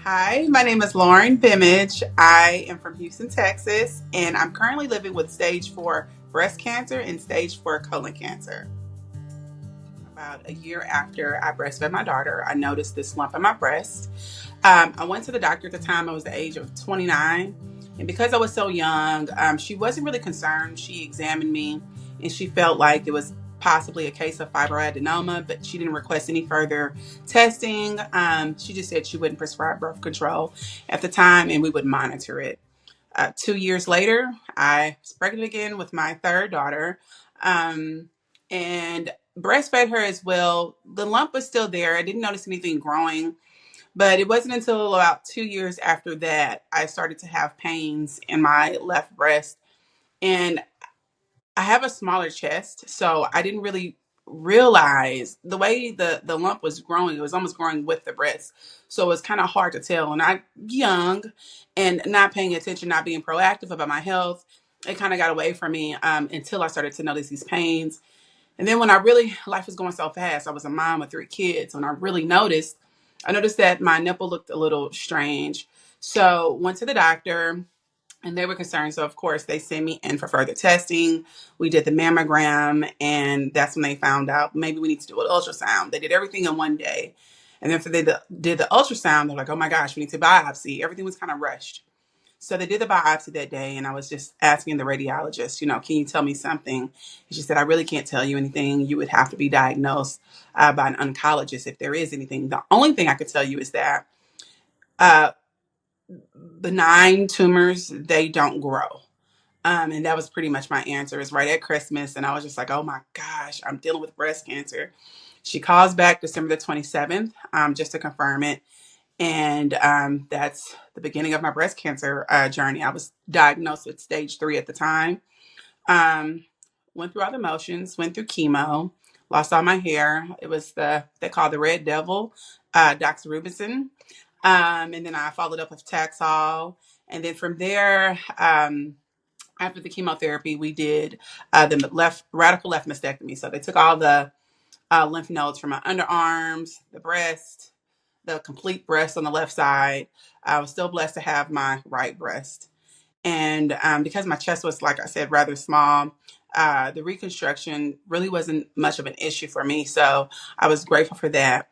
Hi, my name is Lauren Bimage. I am from Houston, Texas, and I'm currently living with stage 4 breast cancer and stage 4 colon cancer. About a year after I breastfed my daughter, I noticed this lump in my breast. I went to the doctor at the time. I was the age of 29. And because I was so young, she wasn't really concerned. She examined me and she felt like it was possibly a case of fibroadenoma, but she didn't request any further testing. She just said she wouldn't prescribe birth control at the time and we would monitor it. 2 years later, I was pregnant again with my third daughter, and breastfed her as well. The lump was still there. I didn't notice anything growing, but it wasn't until about 2 years after that I started to have pains in my left breast. And I have a smaller chest, so I didn't really realize the way the lump was growing. It was almost growing with the breast, so it was kind of hard to tell. And I young and not paying attention, not being proactive about my health, it kind of got away from me until I started to notice these pains. And then when I really life was going so fast, I was a mom of 3 kids. When I noticed that my nipple looked a little strange. So went to the doctor and they were concerned. So of course they sent me in for further testing. We did the mammogram, and that's when they found out maybe we need to do an ultrasound. They did everything in one day, and then they did the ultrasound. They're like, "Oh my gosh, we need to biopsy." Everything was kind of rushed. So they did the biopsy that day, and I was just asking the radiologist, can you tell me something? And she said, "I really can't tell you anything. You would have to be diagnosed by an oncologist if there is anything. The only thing I could tell you is that uh, benign tumors, they don't grow." And that was pretty much my answer. It's right at Christmas. And I was just like, oh my gosh, I'm dealing with breast cancer. She calls back December the 27th, just to confirm it. And that's the beginning of my breast cancer journey. I was diagnosed with stage 3 at the time. Um, Went through all the motions, went through chemo, lost all my hair. It was they call the Red Devil, doxorubicin. And then I followed up with Taxol. And then from there, after the chemotherapy, we did the radical left mastectomy. So they took all the lymph nodes from my underarms, the breast, the complete breast on the left side. I was still blessed to have my right breast. And because my chest was, like I said, rather small, the reconstruction really wasn't much of an issue for me. So I was grateful for that.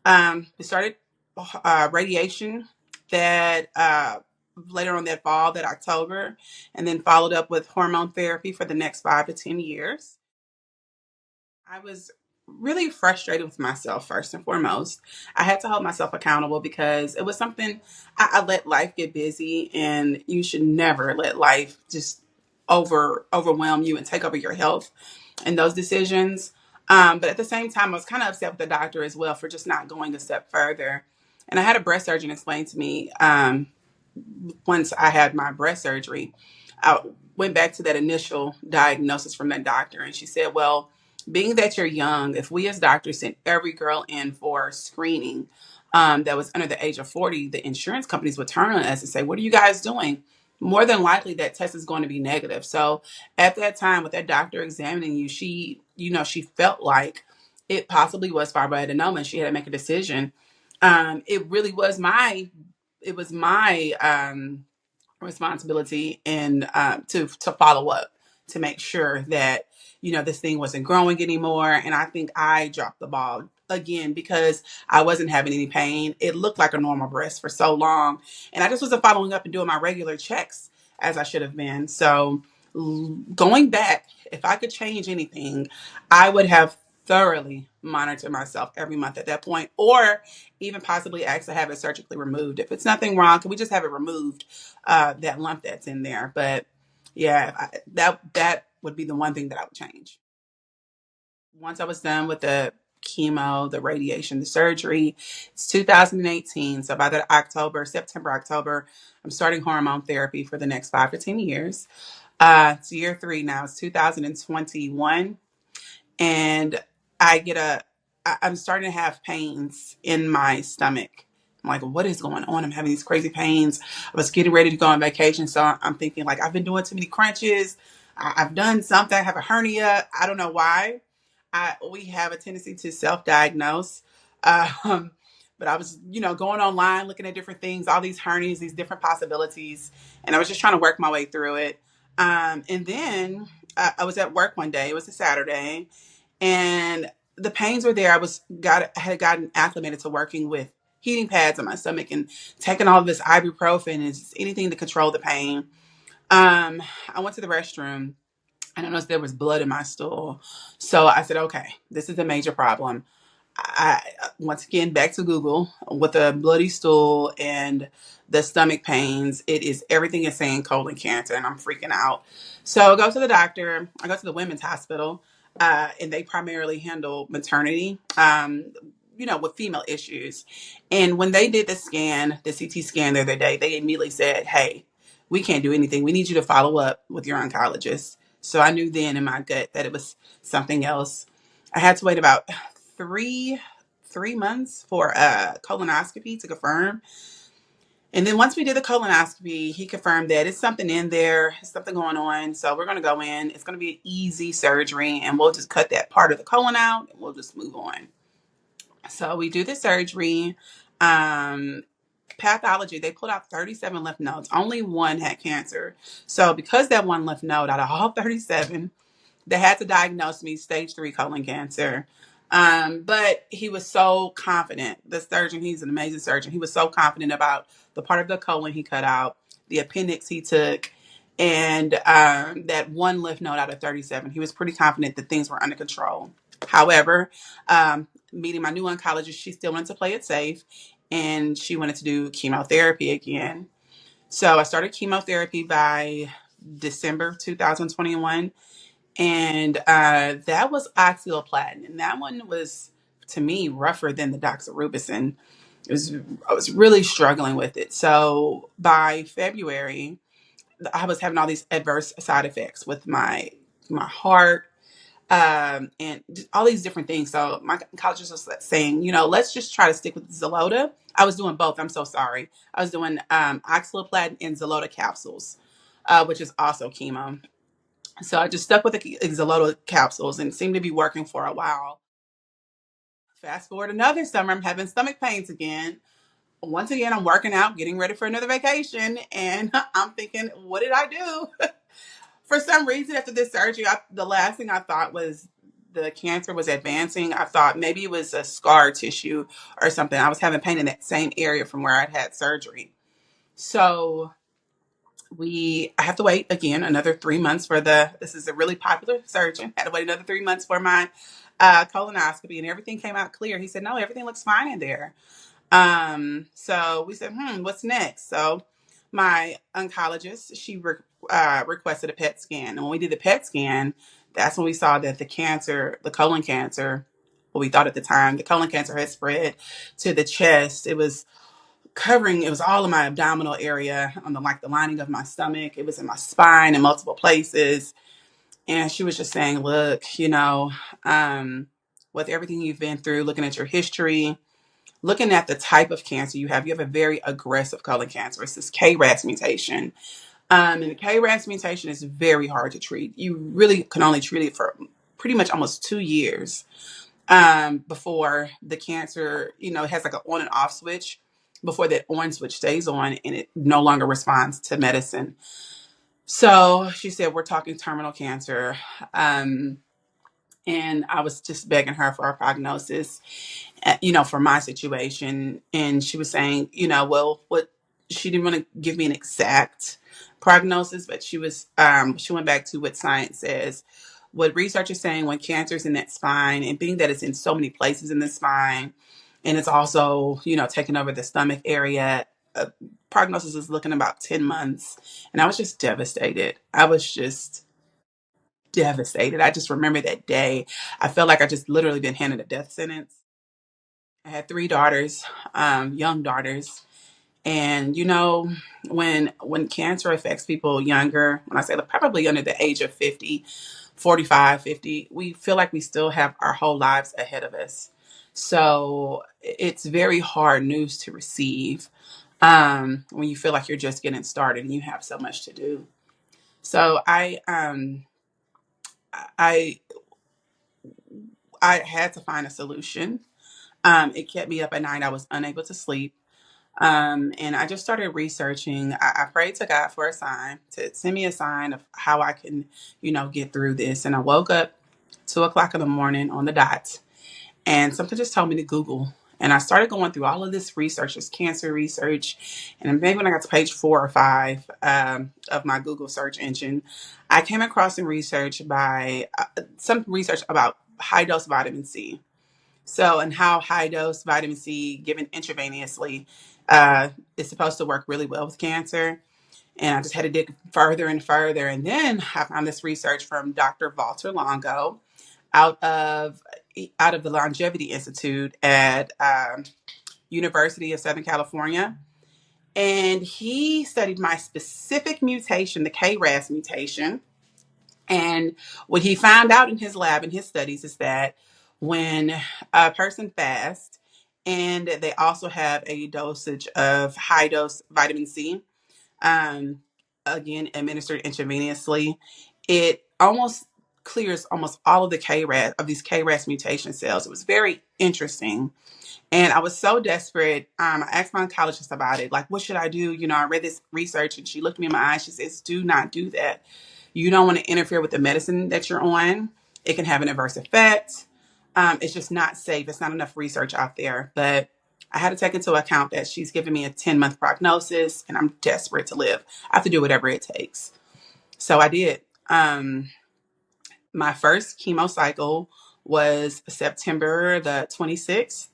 We started radiation that later on that fall, that October, and then followed up with hormone therapy for the next 5 to 10 years. I was really frustrated with myself first and foremost. I had to hold myself accountable because it was something I let life get busy, and you should never let life just overwhelm you and take over your health and those decisions. But at the same time, I was kind of upset with the doctor as well for just not going a step further. And I had a breast surgeon explain to me, once I had my breast surgery, I went back to that initial diagnosis from that doctor, and she said, "Well, being that you're young, if we as doctors sent every girl in for screening that was under the age of 40, the insurance companies would turn on us and say, 'What are you guys doing?' More than likely, that test is going to be negative." So at that time, with that doctor examining you, she felt like it possibly was fibroadenoma, and she had to make a decision. It was my responsibility and to follow up to make sure that this thing wasn't growing anymore. And I think I dropped the ball again because I wasn't having any pain. It looked like a normal breast for so long, and I just wasn't following up and doing my regular checks as I should have been. So going back, if I could change anything, I would have thoroughly monitored myself every month at that point, or even possibly ask to have it surgically removed. If it's nothing wrong, can we just have it removed, that lump that's in there? But yeah, that would be the one thing that I would change. Once I was done with the chemo, the radiation, the surgery, it's 2018. So by the September, October, I'm starting hormone therapy for the next 5 to 10 years. It's year 3 now. It's 2021, and I'm starting to have pains in my stomach. I'm like, what is going on? I'm having these crazy pains. I was getting ready to go on vacation, so I'm thinking like I've been doing too many crunches. I've done something. I have a hernia. I don't know why. We have a tendency to self-diagnose, um, But I was, going online, looking at different things, all these hernias, these different possibilities, and I was just trying to work my way through it. And then I was at work one day. It was a Saturday, and the pains were there. I had gotten acclimated to working with heating pads on my stomach and taking all of this ibuprofen and just anything to control the pain. I went to the restroom and I noticed there was blood in my stool. So I said, okay, this is a major problem. I once again back to Google with a bloody stool and the stomach pains. It is everything is saying colon cancer, and I'm freaking out. So I go to the doctor. I go to the women's hospital, and they primarily handle maternity. With female issues. And when they did the scan, the CT scan the other day, they immediately said, "Hey, we can't do anything. We need you to follow up with your oncologist." So I knew then in my gut that it was something else. I had to wait about three months for a colonoscopy to confirm. And then once we did the colonoscopy, he confirmed that it's something in there, something going on. So we're going to go in. It's going to be an easy surgery, and we'll just cut that part of the colon out, and we'll just move on. So we do the surgery. Um, Pathology, they pulled out 37 lymph nodes. Only one had cancer. So because that one lymph node out of all 37, they had to diagnose me stage 3 colon cancer. But he was so confident. The surgeon, he's an amazing surgeon. He was so confident about the part of the colon he cut out, the appendix he took, and that one lymph node out of 37. He was pretty confident that things were under control. However, meeting my new oncologist, she still wanted to play it safe, and she wanted to do chemotherapy again. So I started chemotherapy by December 2021, and that was oxaliplatin, and that one was, to me, rougher than the doxorubicin. I was really struggling with it. So by February, I was having all these adverse side effects with my heart, and just all these different things. So my oncologist was saying, let's just try to stick with Xeloda. I was doing both. I'm so sorry. I was doing oxaliplatin and Xeloda capsules, which is also chemo. So I just stuck with the Xeloda capsules and it seemed to be working for a while. Fast forward another summer, I'm having stomach pains again. Once again, I'm working out, getting ready for another vacation, and I'm thinking, what did I do? For some reason, after this surgery, the last thing I thought was the cancer was advancing. I thought maybe it was a scar tissue or something. I was having pain in that same area from where I'd had surgery. So I have to wait again another 3 months for this is a really popular surgeon. Had to wait another 3 months for my colonoscopy, and everything came out clear. He said, no, everything looks fine in there. So we said, what's next? So my oncologist, she requested a PET scan. And when we did the PET scan, that's when we saw that the colon cancer, what we thought at the time, the colon cancer had spread to the chest. It was all in my abdominal area, on the lining of my stomach. It was in my spine in multiple places. And she was just saying, look, with everything you've been through, looking at your history, looking at the type of cancer you have a very aggressive colon cancer. It's this KRAS mutation. And the KRAS mutation is very hard to treat. You really can only treat it for pretty much almost 2 years before the cancer, it has like an on and off switch. Before that on switch stays on and it no longer responds to medicine. So she said, we're talking terminal cancer. And I was just begging her for a prognosis, for my situation. And she was saying, well, what she didn't want to give me an exact prognosis, but she went back to what science says. What research is saying, when cancer is in that spine, and being that it's in so many places in the spine, and it's also, taking over the stomach area, prognosis is looking about 10 months. And I was just devastated. I was just devastated. I just remember that day. I felt like I just literally been handed a death sentence. I had three daughters, young daughters. And when cancer affects people younger, when I say probably under the age of 50, 45, 50, we feel like we still have our whole lives ahead of us. So it's very hard news to receive when you feel like you're just getting started and you have so much to do. So I I had to find a solution. It kept me up at night. I was unable to sleep. And I just started researching. I prayed to God for a sign, to send me a sign of how I can, get through this. And I woke up 2 o'clock in the morning on the dot, and something just told me to Google. And I started going through all of this research, this cancer research. And maybe when I got to page 4 or 5 of my Google search engine, I came across some research about high dose vitamin C. So, and how high dose vitamin C given intravenously is supposed to work really well with cancer. And I just had to dig further and further. And then I found this research from Dr. Walter Longo out of out of the Longevity Institute at University of Southern California. And he studied my specific mutation, the KRAS mutation. And what he found out in his lab, in his studies, is that when a person fasts and they also have a dosage of high dose vitamin C, um, again, administered intravenously, it almost clears almost all of the KRAS, of these KRAS mutation cells. It was very interesting. And I was so desperate. I asked my oncologist about it. Like, what should I do? I read this research, and she looked me in my eyes. She says, do not do that. You don't want to interfere with the medicine that you're on. It can have an adverse effect. It's just not safe. It's not enough research out there. But I had to take into account that she's giving me a 10-month prognosis, and I'm desperate to live. I have to do whatever it takes. So I did. My first chemo cycle was September the 26th.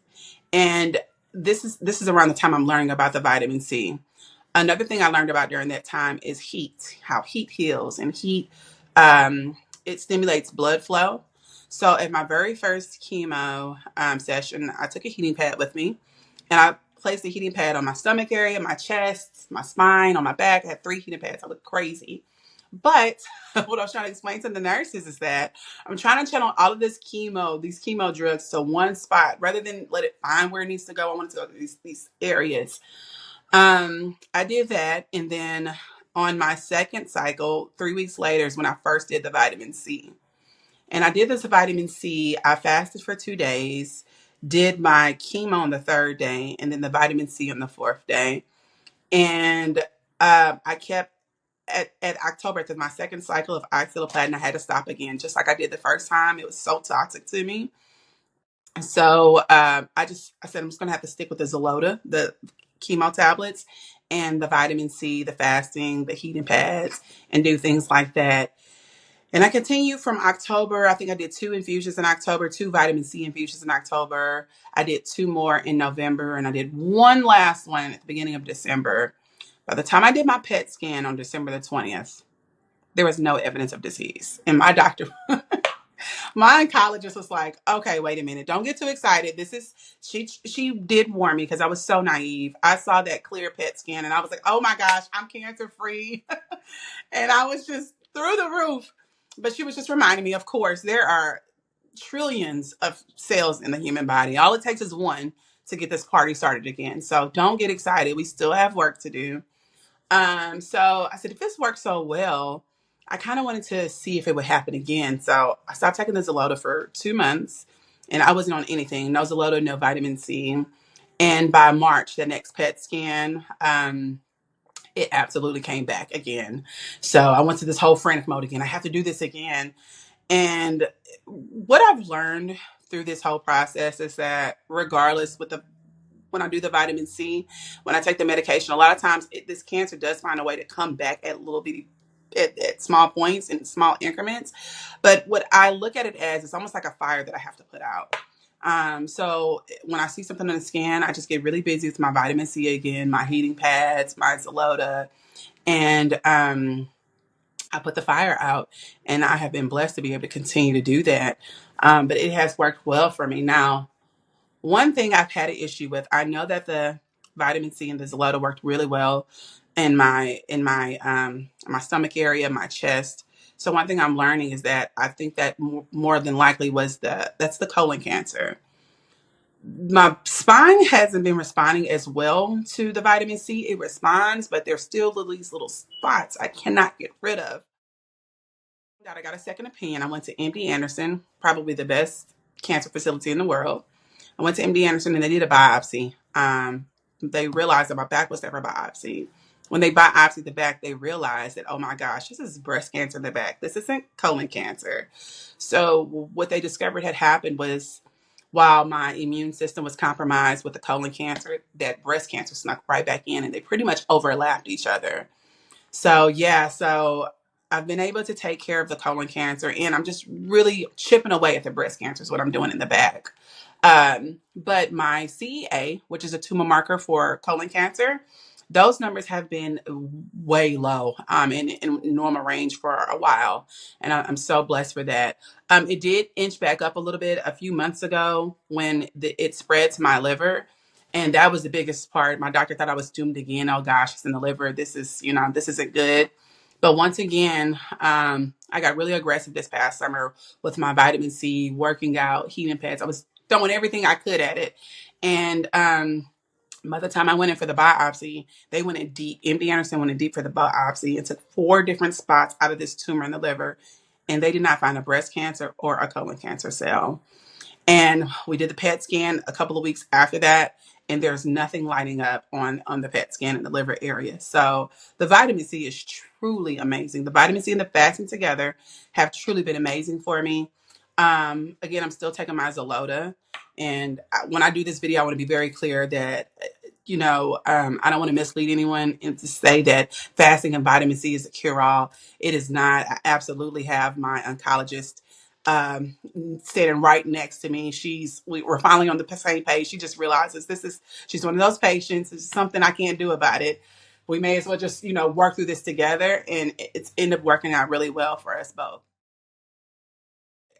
And this is around the time I'm learning about the vitamin C. Another thing I learned about during that time is heat, how heat heals, and heat it stimulates blood flow. So at my very first chemo session, I took a heating pad with me, and I placed the heating pad on my stomach area, my chest, my spine, on my back. I had 3 heating pads. I looked crazy. But what I was trying to explain to the nurses is that I'm trying to channel all of these chemo drugs to one spot rather than let it find where it needs to go. I wanted to go to these areas. I did that. And then on my second cycle, 3 weeks later is when I first did the vitamin C. And I did this vitamin C. I fasted for 2 days, did my chemo on the third day, and then the vitamin C on the fourth day. And I kept at October, to my second cycle of oxaliplatin, I had to stop again, just like I did the first time. It was so toxic to me. So I said, I'm just going to have to stick with the Zolota, the chemo tablets, and the vitamin C, the fasting, the heating pads, and do things like that. And I continued from October. I think I did 2 infusions in October, 2 vitamin C infusions in October. I did 2 more in November, and I did one last one at the beginning of December. By the time I did my PET scan on December the 20th, there was no evidence of disease. And my doctor, my oncologist was like, okay, wait a minute. Don't get too excited. She did warn me because I was so naive. I saw that clear PET scan and I was like, oh my gosh, I'm cancer free. And I was just through the roof. But she was just reminding me, of course, there are trillions of cells in the human body. All it takes is one to get this party started again. So don't get excited. We still have work to do. So I said, if this works so well, I kind of wanted to see if it would happen again. So I stopped taking the Zolota for 2 months, and I wasn't on anything. No Zolota, no vitamin C. And by March, the next PET scan, it absolutely came back again. So I went to this whole frantic mode again. I have to do this again. And what I've learned through this whole process is that regardless with the when I do the vitamin C, when I take the medication, a lot of times this cancer does find a way to come back at little bitty, at small points and small increments. But what I look at it as, it's almost like a fire that I have to put out. So when I see something on the scan, I just get really busy with my vitamin C again, my heating pads, my Zolota, and I put the fire out. And I have been blessed to be able to continue to do that. But it has worked well for me. Now, one thing I've had an issue with, I know that the vitamin C and the Zolota worked really well in my stomach area, my chest. So one thing I'm learning is that I think that more than likely that's the colon cancer. My spine hasn't been responding as well to the vitamin C. It responds, but there's still these little spots I cannot get rid of. I got a second opinion. I went to MD Anderson, probably the best cancer facility in the world. I went to MD Anderson and they did a biopsy. They realized that my back was never biopsied. When they biopsied the back, they realized that, oh my gosh, this is breast cancer in the back. This isn't colon cancer. So what they discovered had happened was while my immune system was compromised with the colon cancer, that breast cancer snuck right back in and they pretty much overlapped each other. So yeah, so I've been able to take care of the colon cancer, and I'm just really chipping away at the breast cancer is what I'm doing in the back. But my CEA, which is a tumor marker for colon cancer, those numbers have been way low, in normal range for a while, and I'm so blessed for that. It did inch back up a little bit a few months ago when it spread to my liver. And that was the biggest part. My doctor thought I was doomed again. Oh gosh, it's in the liver. This is, this isn't good. But once again, I got really aggressive this past summer with my vitamin C, working out, heating pads. I was throwing everything I could at it. And by the time I went in for the biopsy, they went in deep. MD Anderson went in deep for the biopsy and took 4 different spots out of this tumor in the liver. And they did not find a breast cancer or a colon cancer cell. And we did the PET scan a couple of weeks after that, and there's nothing lighting up on the PET scan in the liver area. So the vitamin C is truly amazing. The vitamin C and the fasting together have truly been amazing for me. Again, I'm still taking my Zolota, and when I do this video, I want to be very clear that I don't want to mislead anyone and to say that fasting and vitamin C is a cure-all. It is not. I absolutely have my oncologist um, sitting right next to me. We're finally on the same page. She just realizes she's one of those patients. It's something I can't do about it. We may as well just, work through this together. And it's ended up working out really well for us both.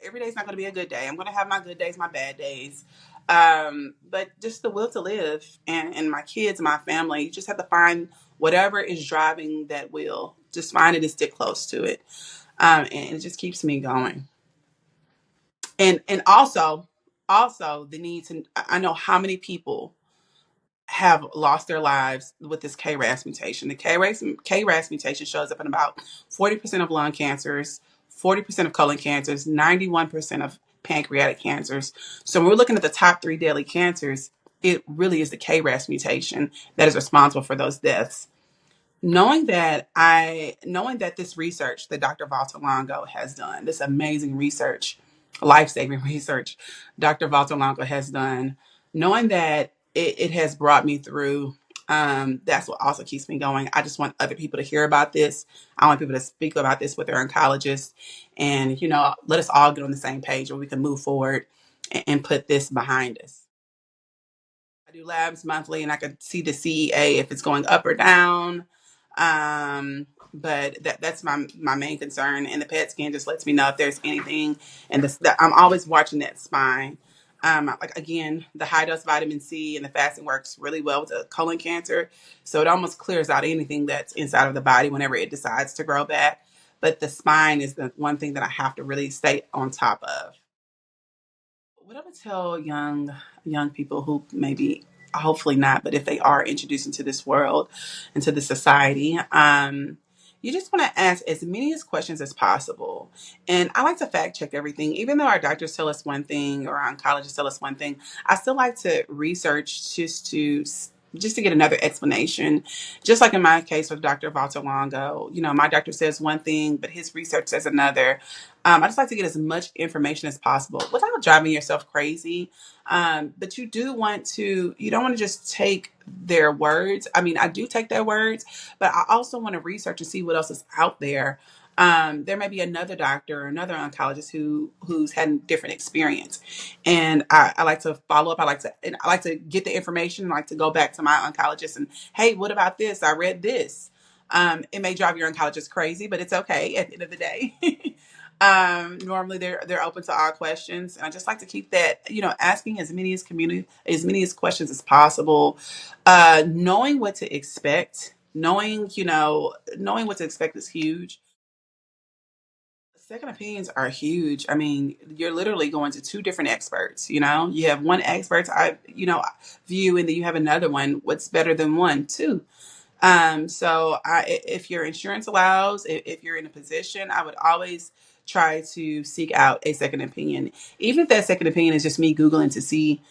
Every day's not going to be a good day. I'm going to have my good days, my bad days. But just the will to live and my kids, my family, you just have to find whatever is driving that will. Just find it and stick close to it. And it just keeps me going. And also the need to, I know how many people have lost their lives with this KRAS mutation. The KRAS mutation shows up in about 40% of lung cancers, 40% of colon cancers, 91% of pancreatic cancers. So when we're looking at the top 3 deadly cancers, it really is the KRAS mutation that is responsible for those deaths. Knowing that this research that Dr. Valterlongo has done, this amazing research, life-saving research Dr. Valterlongo has done, knowing that it has brought me through, that's what also keeps me going. I just want other people to hear about this. I want people to speak about this with their oncologists, and let us all get on the same page where we can move forward and put this behind us. I do labs monthly, and I can see the CEA if it's going up or down. But that's my main concern. And the PET scan just lets me know if there's anything. And I'm always watching that spine. Like again, the high dose vitamin C and the fasting works really well with the colon cancer. So it almost clears out anything that's inside of the body whenever it decides to grow back. But the spine is the one thing that I have to really stay on top of. What I would tell young people who maybe, hopefully not, but if they are introduced into this world, into the society, you just want to ask as many as questions as possible. And I like to fact check everything, even though our doctors tell us one thing or our oncologists tell us one thing. I still like to research just to get another explanation. Just like in my case with Dr. Valterlongo, my doctor says one thing, but his research says another. I just like to get as much information as possible without driving yourself crazy. But you don't want to just take their words. I mean, I do take their words, but I also want to research and see what else is out there. There may be another doctor or another oncologist who's had a different experience, and I like to follow up. I like to get the information. I like to go back to my oncologist and, hey, what about this? I read this. It may drive your oncologist crazy, but it's okay at the end of the day. Normally they're open to all questions, and I just like to keep that, asking as many as questions as possible. Knowing what to expect, knowing what to expect is huge. Second opinions are huge. I mean, you're literally going to 2 different experts. You have one expert view, and then you have another one. What's better than one? Two. So if your insurance allows, if you're in a position, I would always try to seek out a second opinion, even if that second opinion is just me Googling to see,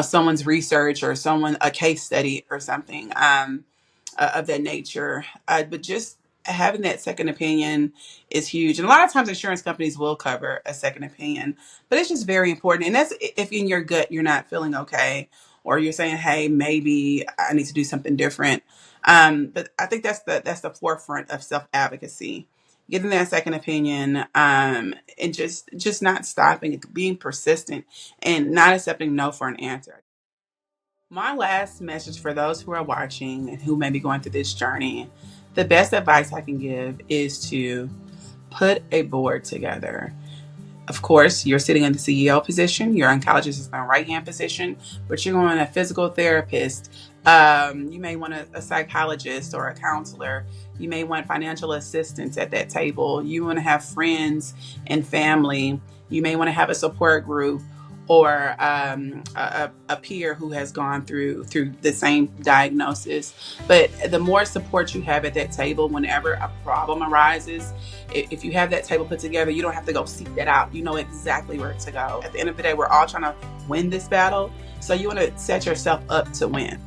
someone's research or a case study or something of that nature. But just having that second opinion is huge. And a lot of times insurance companies will cover a second opinion, but it's just very important. And that's if in your gut you're not feeling okay, or you're saying, hey, maybe I need to do something different. But I think that's the forefront of self-advocacy, getting that second opinion, and just not stopping, being persistent, and not accepting no for an answer. My last message for those who are watching and who may be going through this journey, the best advice I can give is to put a board together. Of course, you're sitting in the CEO position, your oncologist is in the right hand position, but you're going to a physical therapist. You may want a psychologist or a counselor. You may want financial assistance at that table. You want to have friends and family. You may want to have a support group or a peer who has gone through the same diagnosis. But the more support you have at that table, whenever a problem arises, if you have that table put together, you don't have to go seek that out. You know exactly where to go. At the end of the day, we're all trying to win this battle. So you want to set yourself up to win.